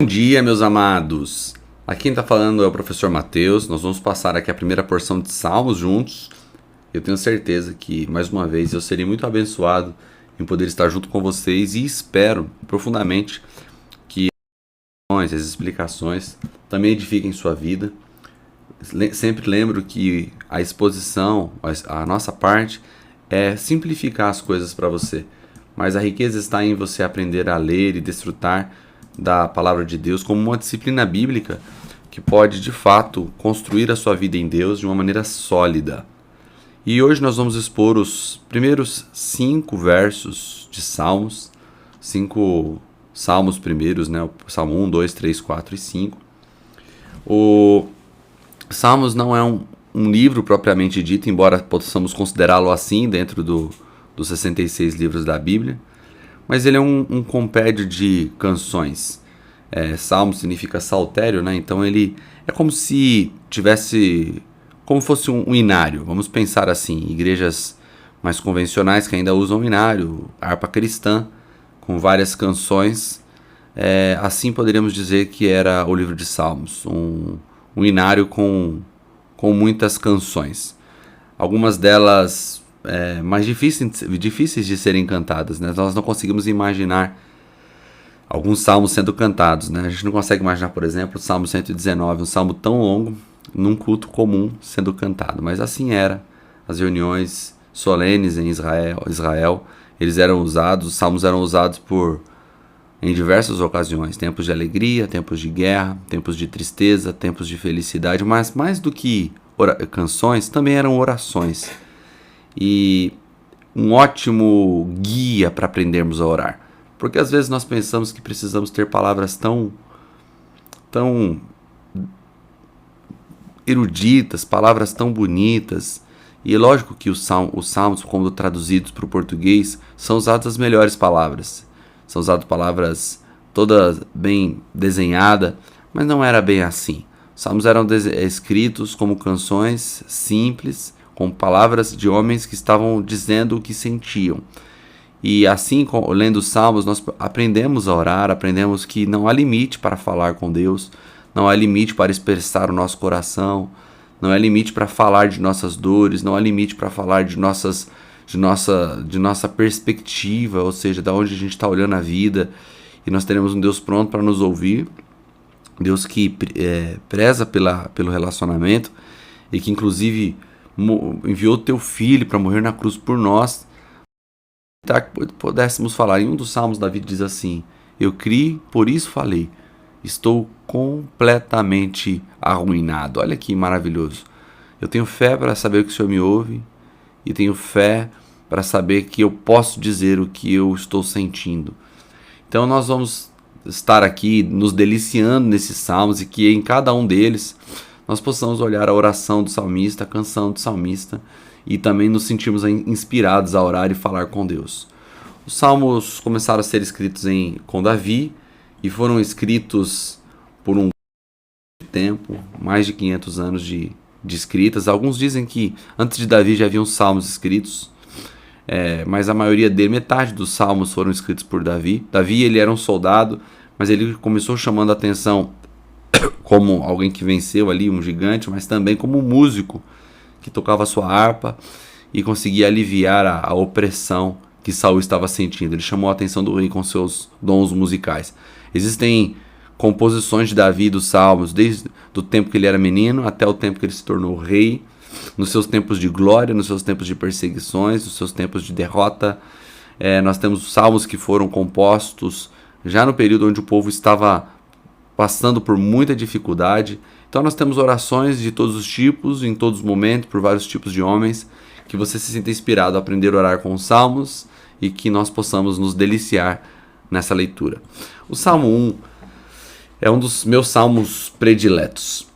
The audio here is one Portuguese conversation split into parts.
dia, meus amados. Aqui quem está falando é o professor Mateus. Nós vamos passar aqui a primeira porção de Salmos juntos. Eu tenho certeza que, mais uma vez, eu serei muito abençoado em poder estar junto com vocês e espero profundamente que as explicações também edifiquem sua vida. Sempre lembro que a exposição, a nossa parte, é simplificar as coisas para você. Mas a riqueza está em você aprender a ler e desfrutar da palavra de Deus como uma disciplina bíblica que pode, de fato, construir a sua vida em Deus de uma maneira sólida. E hoje nós vamos expor os primeiros 5 versos de Salmos, 5 Salmos primeiros, né? O Salmo 1, 2, 3, 4 e 5. O Salmos não é um livro propriamente dito, embora possamos considerá-lo assim dentro dos 66 livros da Bíblia, mas ele é um compêndio de canções. Salmo significa saltério, né? Então ele é como se tivesse, como fosse um inário. Vamos pensar assim, igrejas mais convencionais que ainda usam inário, harpa cristã, com várias canções. Assim poderíamos dizer que era o livro de Salmos, um inário com muitas canções. Algumas delas mais difíceis de serem cantadas, né? Nós não conseguimos imaginar alguns salmos sendo cantados, né? A gente não consegue imaginar, por exemplo, o Salmo 119, um salmo tão longo, num culto comum sendo cantado. Mas assim era. As reuniões solenes em Israel, eles eram usados, os salmos eram usados em diversas ocasiões. Tempos de alegria, tempos de guerra, tempos de tristeza, tempos de felicidade. Mas mais do que canções, também eram orações. E um ótimo guia para aprendermos a orar. Porque às vezes nós pensamos que precisamos ter palavras tão eruditas, palavras tão bonitas. E é lógico que os salmos, quando traduzidos para o português, são usadas as melhores palavras. São usadas palavras todas bem desenhadas, mas não era bem assim. Os salmos eram escritos como canções simples, com palavras de homens que estavam dizendo o que sentiam. E assim, lendo os salmos, nós aprendemos a orar, aprendemos que não há limite para falar com Deus, não há limite para expressar o nosso coração, não há limite para falar de nossas dores, não há limite para falar de nossa perspectiva, ou seja, da onde a gente está olhando a vida. E nós teremos um Deus pronto para nos ouvir, Deus que preza pelo relacionamento e que inclusive enviou teu filho para morrer na cruz por nós, para que pudéssemos falar. Em um dos salmos, Davi diz assim: eu criei, por isso falei, estou completamente arruinado. Olha que maravilhoso. Eu tenho fé para saber que o Senhor me ouve e tenho fé para saber que eu posso dizer o que eu estou sentindo. Então nós vamos estar aqui nos deliciando nesses salmos e que em cada um deles nós possamos olhar a oração do salmista, a canção do salmista e também nos sentirmos inspirados a orar e falar com Deus. Os salmos começaram a ser escritos com Davi e foram escritos por um tempo, mais de 500 anos de escritas. Alguns dizem que antes de Davi já haviam salmos escritos, mas a maioria metade dos salmos foram escritos por Davi. Davi, ele era um soldado, mas ele começou chamando a atenção como alguém que venceu ali, um gigante, mas também como um músico que tocava sua harpa e conseguia aliviar a opressão que Saul estava sentindo. Ele chamou a atenção do rei com seus dons musicais. Existem composições de Davi dos salmos, desde o tempo que ele era menino até o tempo que ele se tornou rei, nos seus tempos de glória, nos seus tempos de perseguições, nos seus tempos de derrota. Nós temos salmos que foram compostos já no período onde o povo estava passando por muita dificuldade. Então nós temos orações de todos os tipos, em todos os momentos, por vários tipos de homens, que você se sinta inspirado a aprender a orar com os salmos e que nós possamos nos deliciar nessa leitura. O Salmo 1 é um dos meus salmos prediletos,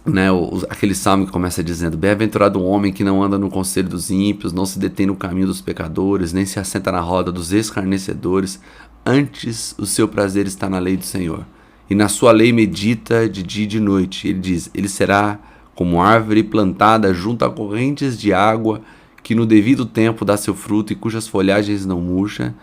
né? Aquele salmo que começa dizendo: bem-aventurado o homem que não anda no conselho dos ímpios, não se detém no caminho dos pecadores, nem se assenta na roda dos escarnecedores, antes o seu prazer está na lei do Senhor, e na sua lei medita de dia e de noite. Ele diz: ele será como árvore plantada junto a correntes de água, que no devido tempo dá seu fruto e cujas folhagens não murcha,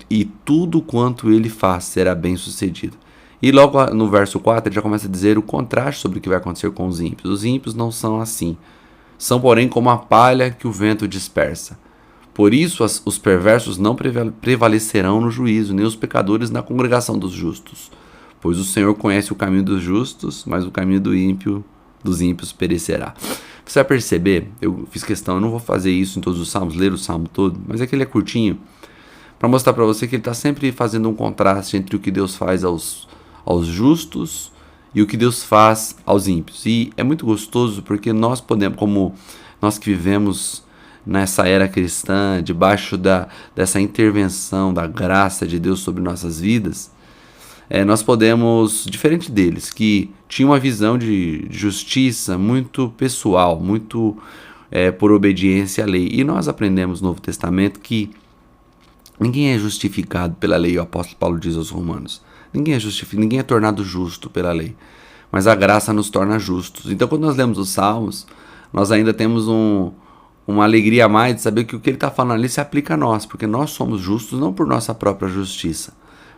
e tudo quanto ele faz será bem sucedido. E logo no verso 4 ele já começa a dizer o contraste sobre o que vai acontecer com os ímpios. Os ímpios não são assim. São, porém, como a palha que o vento dispersa. Por isso os perversos não prevalecerão no juízo, nem os pecadores na congregação dos justos. Pois o Senhor conhece o caminho dos justos, mas o caminho dos ímpios perecerá. Você vai perceber, eu fiz questão, eu não vou fazer isso em todos os salmos, ler o salmo todo, mas é que ele é curtinho, para mostrar para você que ele está sempre fazendo um contraste entre o que Deus faz aos justos e o que Deus faz aos ímpios. E é muito gostoso porque nós podemos, como nós que vivemos nessa era cristã, debaixo dessa intervenção da graça de Deus sobre nossas vidas, nós podemos, diferente deles, que tinham uma visão de justiça muito pessoal, muito por obediência à lei. E nós aprendemos no Novo Testamento que ninguém é justificado pela lei, o apóstolo Paulo diz aos Romanos. Ninguém é justificado, ninguém é tornado justo pela lei, mas a graça nos torna justos. Então, quando nós lemos os Salmos, nós ainda temos uma alegria a mais de saber que o que ele está falando ali se aplica a nós, porque nós somos justos não por nossa própria justiça,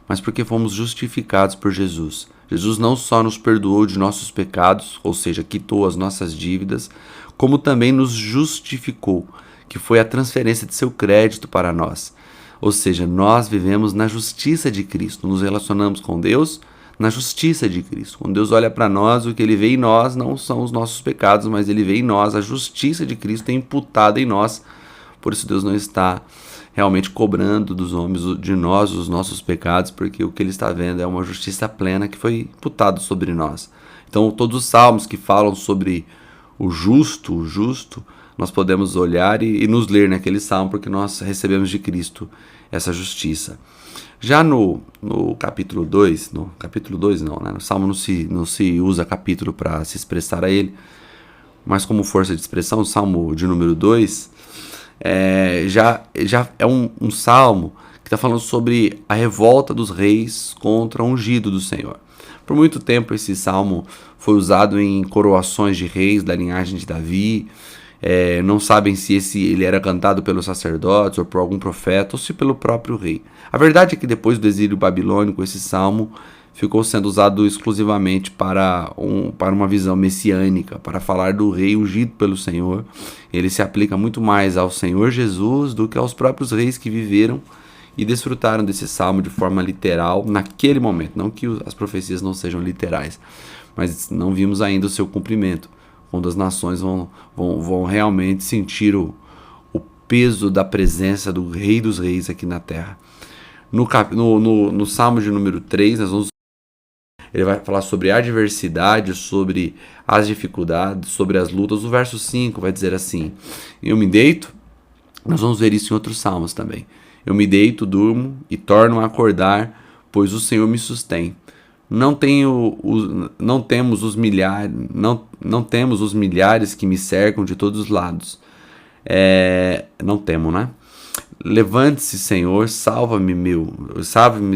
mas porque fomos justificados por Jesus. Jesus não só nos perdoou de nossos pecados, ou seja, quitou as nossas dívidas, como também nos justificou, que foi a transferência de seu crédito para nós. Ou seja, nós vivemos na justiça de Cristo, nos relacionamos com Deus na justiça de Cristo. Quando Deus olha para nós, o que Ele vê em nós não são os nossos pecados, mas Ele vê em nós a justiça de Cristo é imputada em nós. Por isso Deus não está realmente cobrando dos homens, de nós, os nossos pecados, porque o que Ele está vendo é uma justiça plena que foi imputada sobre nós. Então, todos os salmos que falam sobre o justo, nós podemos olhar e nos ler naquele salmo, porque nós recebemos de Cristo essa justiça. Já no capítulo 2, no Salmo não se usa capítulo para se expressar a ele, mas como força de expressão, o Salmo de número 2 já é um salmo que está falando sobre a revolta dos reis contra o ungido do Senhor. Por muito tempo esse salmo foi usado em coroações de reis da linhagem de Davi. Não sabem se ele era cantado pelos sacerdotes ou por algum profeta ou se pelo próprio rei. A verdade é que depois do exílio babilônico esse salmo ficou sendo usado exclusivamente para uma visão messiânica, para falar do rei ungido pelo Senhor. Ele se aplica muito mais ao Senhor Jesus do que aos próprios reis que viveram e desfrutaram desse salmo de forma literal naquele momento. Não que as profecias não sejam literais, mas não vimos ainda o seu cumprimento, quando as nações vão realmente sentir o peso da presença do Rei dos Reis aqui na Terra. No Salmo de número 3, ele vai falar sobre a adversidade, sobre as dificuldades, sobre as lutas. O verso 5 vai dizer assim: eu me deito, nós vamos ver isso em outros salmos também. Eu me deito, durmo e torno a acordar, pois o Senhor me sustém. Não temos os milhares que me cercam de todos os lados. Não temo, né? Levante-se, Senhor, salva-me,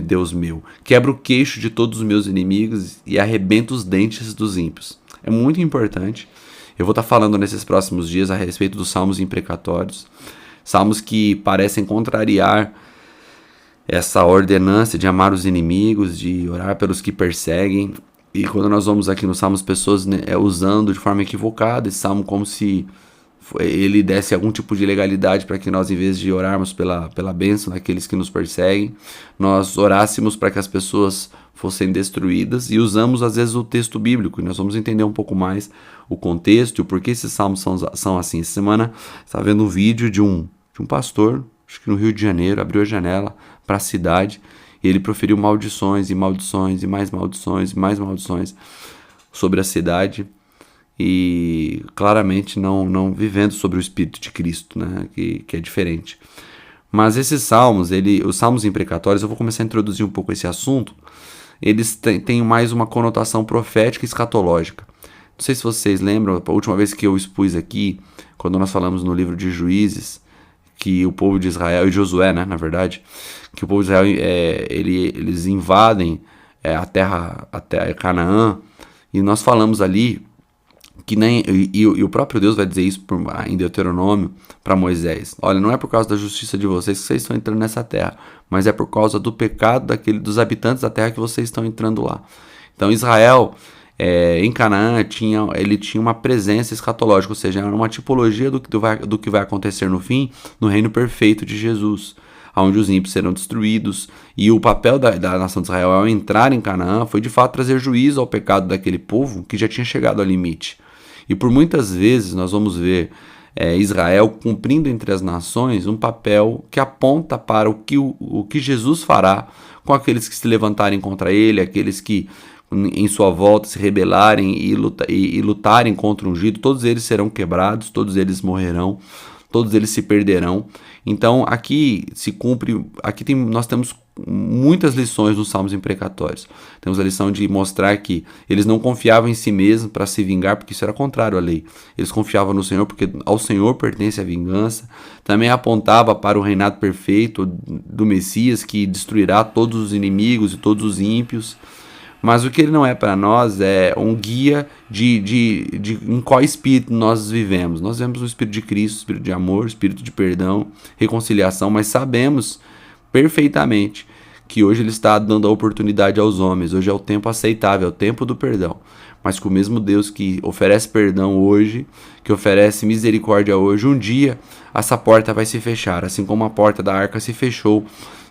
Deus meu. Quebra o queixo de todos os meus inimigos e arrebenta os dentes dos ímpios. É muito importante. Eu vou estar falando nesses próximos dias a respeito dos salmos imprecatórios. Salmos que parecem contrariar essa ordenança de amar os inimigos, de orar pelos que perseguem. E quando nós vamos aqui nos salmos, pessoas usando de forma equivocada esse salmo como se ele desse algum tipo de legalidade para que nós, em vez de orarmos pela bênção daqueles que nos perseguem, nós orássemos para que as pessoas fossem destruídas, e usamos às vezes o texto bíblico, e nós vamos entender um pouco mais o contexto e o porquê esses salmos são assim. Essa semana estava vendo um vídeo de um pastor, acho que no Rio de Janeiro, abriu a janela para a cidade e ele proferiu maldições e maldições e mais maldições e mais maldições sobre a cidade, e claramente não vivendo sobre o Espírito de Cristo, né? que é diferente. Mas esses salmos, os salmos imprecatórios, eu vou começar a introduzir um pouco esse assunto, eles têm mais uma conotação profética e escatológica. Não sei se vocês lembram, a última vez que eu expus aqui, quando nós falamos no livro de Juízes, que o povo de Israel, e Josué, né, na verdade, que o povo de Israel, eles invadem a terra Canaã, e nós falamos ali que nem e o próprio Deus vai dizer isso em Deuteronômio para Moisés. Olha, não é por causa da justiça de vocês que vocês estão entrando nessa terra, mas é por causa do pecado dos habitantes da terra que vocês estão entrando lá. Então Israel, em Canaã, ele tinha uma presença escatológica, ou seja, era uma tipologia do que vai acontecer no fim, no reino perfeito de Jesus, onde os ímpios serão destruídos. E o papel da nação de Israel ao entrar em Canaã foi de fato trazer juízo ao pecado daquele povo que já tinha chegado ao limite. E por muitas vezes nós vamos ver Israel cumprindo entre as nações um papel que aponta para o que Jesus fará com aqueles que se levantarem contra ele, aqueles que em sua volta se rebelarem e lutarem contra o ungido. Todos eles serão quebrados, todos eles morrerão, todos eles se perderão. Então aqui se cumpre, nós temos muitas lições nos Salmos imprecatórios. Temos a lição de mostrar que eles não confiavam em si mesmos para se vingar, porque isso era contrário à lei. Eles confiavam no Senhor, porque ao Senhor pertence a vingança. Também apontava para o reinado perfeito do Messias, que destruirá todos os inimigos e todos os ímpios. Mas o que ele não é para nós é um guia de em qual espírito nós vivemos. Nós vivemos o espírito de Cristo, espírito de amor, espírito de perdão, reconciliação, mas sabemos perfeitamente que hoje ele está dando a oportunidade aos homens. Hoje é o tempo aceitável, é o tempo do perdão. Mas que o mesmo Deus que oferece perdão hoje, que oferece misericórdia hoje, um dia essa porta vai se fechar, assim como a porta da arca se fechou.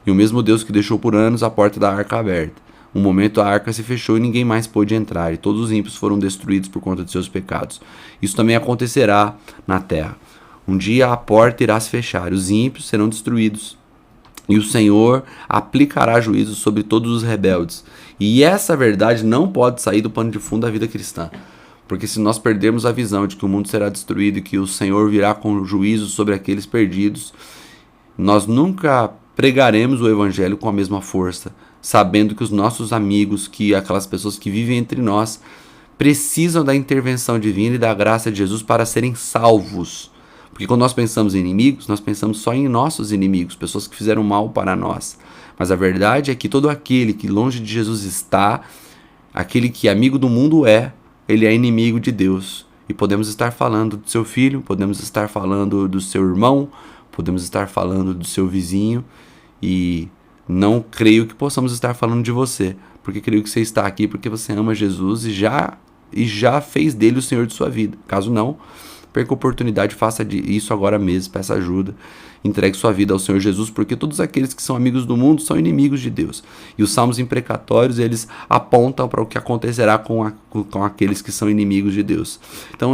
E o mesmo Deus que deixou por anos a porta da arca aberta. Um momento a arca se fechou e ninguém mais pôde entrar, e todos os ímpios foram destruídos por conta de seus pecados. Isso também acontecerá na terra. Um dia a porta irá se fechar, os ímpios serão destruídos, e o Senhor aplicará juízo sobre todos os rebeldes. E essa verdade não pode sair do pano de fundo da vida cristã. Porque se nós perdermos a visão de que o mundo será destruído e que o Senhor virá com juízo sobre aqueles perdidos, nós nunca pregaremos o evangelho com a mesma força, sabendo que os nossos amigos, que aquelas pessoas que vivem entre nós, precisam da intervenção divina e da graça de Jesus para serem salvos. Porque quando nós pensamos em inimigos, nós pensamos só em nossos inimigos, pessoas que fizeram mal para nós. Mas a verdade é que todo aquele que longe de Jesus está, aquele que amigo do mundo ele é inimigo de Deus. E podemos estar falando do seu filho, podemos estar falando do seu irmão, podemos estar falando do seu vizinho, e não creio que possamos estar falando de você, porque creio que você está aqui porque você ama Jesus e já fez dele o Senhor de sua vida. Caso não, perca a oportunidade, faça isso agora mesmo, peça ajuda, entregue sua vida ao Senhor Jesus, porque todos aqueles que são amigos do mundo são inimigos de Deus. E os salmos imprecatórios, eles apontam para o que acontecerá com aqueles que são inimigos de Deus. Então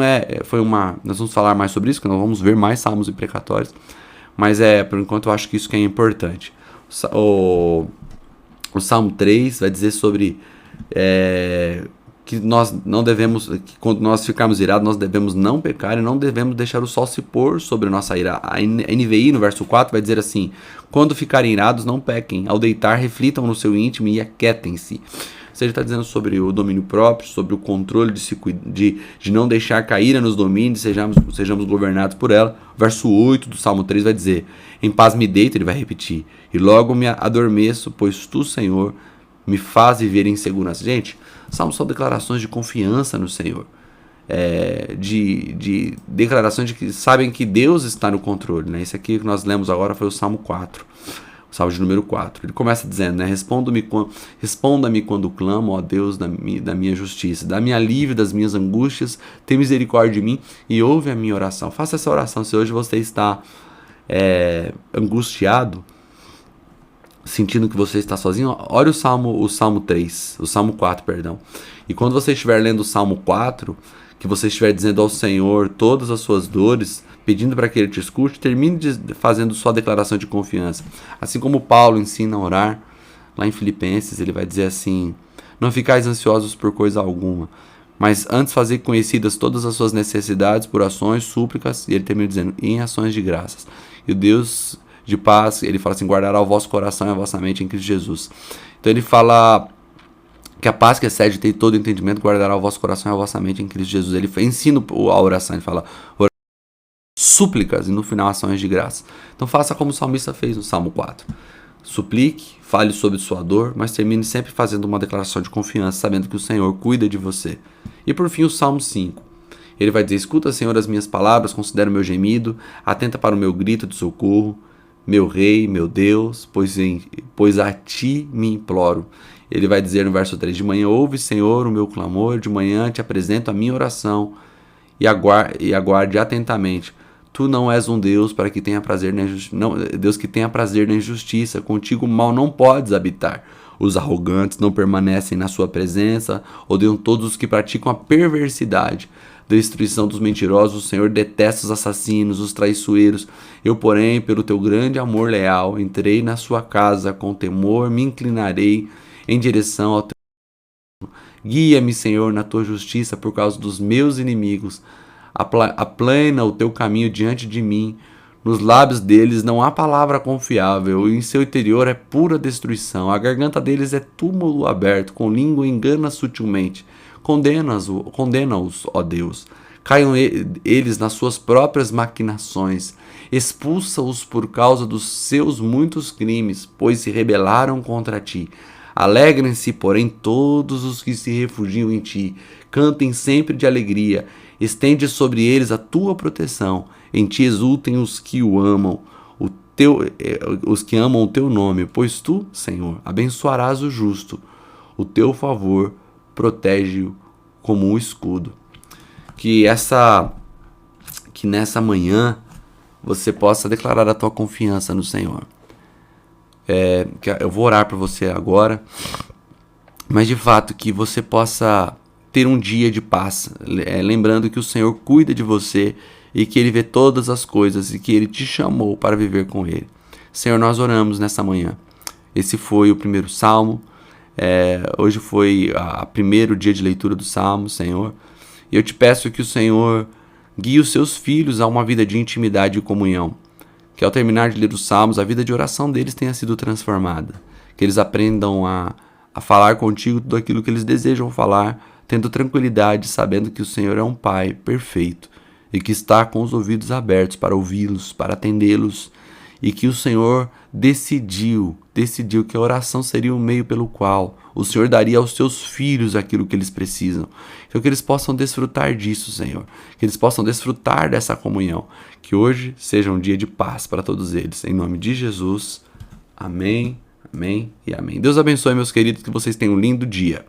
nós vamos falar mais sobre isso, que nós vamos ver mais salmos imprecatórios, mas por enquanto eu acho que isso que é importante. O Salmo 3 vai dizer sobre que nós não devemos, que quando nós ficarmos irados, nós devemos não pecar e não devemos deixar o sol se pôr sobre a nossa ira. A NVI, no verso 4, vai dizer assim: quando ficarem irados, não pequem. Ao deitar, reflitam no seu íntimo e aquietem-se. Ou seja, está dizendo sobre o domínio próprio, sobre o controle de não deixar que a ira nos domine, sejamos governados por ela. O verso 8 do Salmo 3 vai dizer: em paz me deito, ele vai repetir, e logo me adormeço, pois tu, Senhor, me faz viver em segurança. Gente, salmos são declarações de confiança no Senhor, de declarações de que sabem que Deus está no controle, né? Esse aqui que nós lemos agora foi o Salmo 4, o Salmo de número 4. Ele começa dizendo, né? Responda-me quando clamo, ó Deus da minha justiça, dá-me alívio das minhas angústias, tem misericórdia de mim e ouve a minha oração. Faça essa oração se hoje você está angustiado, sentindo que você está sozinho. Olha o Salmo 3, o Salmo 4, perdão. E quando você estiver lendo o Salmo 4, que você estiver dizendo ao Senhor todas as suas dores, pedindo para que Ele te escute, termine fazendo sua declaração de confiança. Assim como Paulo ensina a orar, lá em Filipenses, ele vai dizer assim: não ficais ansiosos por coisa alguma, mas antes fazer conhecidas todas as suas necessidades por ações, súplicas, e ele termina dizendo, em ações de graças. E o Deus de paz, ele fala assim, guardará o vosso coração e a vossa mente em Cristo Jesus. Então ele fala que a paz que excede todo entendimento guardará o vosso coração e a vossa mente em Cristo Jesus. Ele ensina a oração, ele fala súplicas e no final ações de graça. Então faça como o salmista fez no Salmo 4. Suplique, fale sobre sua dor, mas termine sempre fazendo uma declaração de confiança, sabendo que o Senhor cuida de você. E por fim o Salmo 5. Ele vai dizer: escuta, Senhor, as minhas palavras, considera o meu gemido, atenta para o meu grito de socorro, meu Rei, meu Deus, pois a ti me imploro. Ele vai dizer no verso 3: de manhã ouve, Senhor, o meu clamor, de manhã te apresento a minha oração, e aguarde atentamente. Tu não és um Deus para que tenha prazer na Deus que tenha prazer na injustiça. Contigo o mal não podes habitar. Os arrogantes não permanecem na sua presença. Odeiam todos os que praticam a perversidade. Destruição dos mentirosos, o Senhor detesta os assassinos, os traiçoeiros. Eu, porém, pelo teu grande amor leal, entrei na sua casa, com temor me inclinarei em direção ao teu. Guia-me, Senhor, na tua justiça por causa dos meus inimigos. Aplana o teu caminho diante de mim. Nos lábios deles não há palavra confiável, e em seu interior é pura destruição. A garganta deles é túmulo aberto, com língua engana sutilmente. Condena-os, ó Deus. Caiam eles nas suas próprias maquinações. Expulsa-os por causa dos seus muitos crimes, pois se rebelaram contra ti. Alegrem-se, porém, todos os que se refugiam em ti. Cantem sempre de alegria. Estende sobre eles a tua proteção. Em ti exultem os que o amam, os que amam o teu nome, pois tu, Senhor, abençoarás o justo. O teu favor protege-o como um escudo. Que nessa manhã você possa declarar a tua confiança no Senhor. Eu vou orar por você agora, mas de fato que você possa ter um dia de paz, lembrando que o Senhor cuida de você e que Ele vê todas as coisas e que Ele te chamou para viver com Ele. Senhor, nós oramos nessa manhã. Esse foi o primeiro salmo. Hoje foi o primeiro dia de leitura do salmo, Senhor. E eu te peço que o Senhor guie os seus filhos a uma vida de intimidade e comunhão. Que ao terminar de ler os salmos, a vida de oração deles tenha sido transformada. Que eles aprendam a falar contigo tudo aquilo que eles desejam falar, tendo tranquilidade, sabendo que o Senhor é um Pai perfeito e que está com os ouvidos abertos para ouvi-los, para atendê-los, e que o Senhor decidiu que a oração seria o meio pelo qual o Senhor daria aos seus filhos aquilo que eles precisam. Então que eles possam desfrutar disso, Senhor, que eles possam desfrutar dessa comunhão, que hoje seja um dia de paz para todos eles, em nome de Jesus, amém, amém e amém. Deus abençoe, meus queridos, que vocês tenham um lindo dia.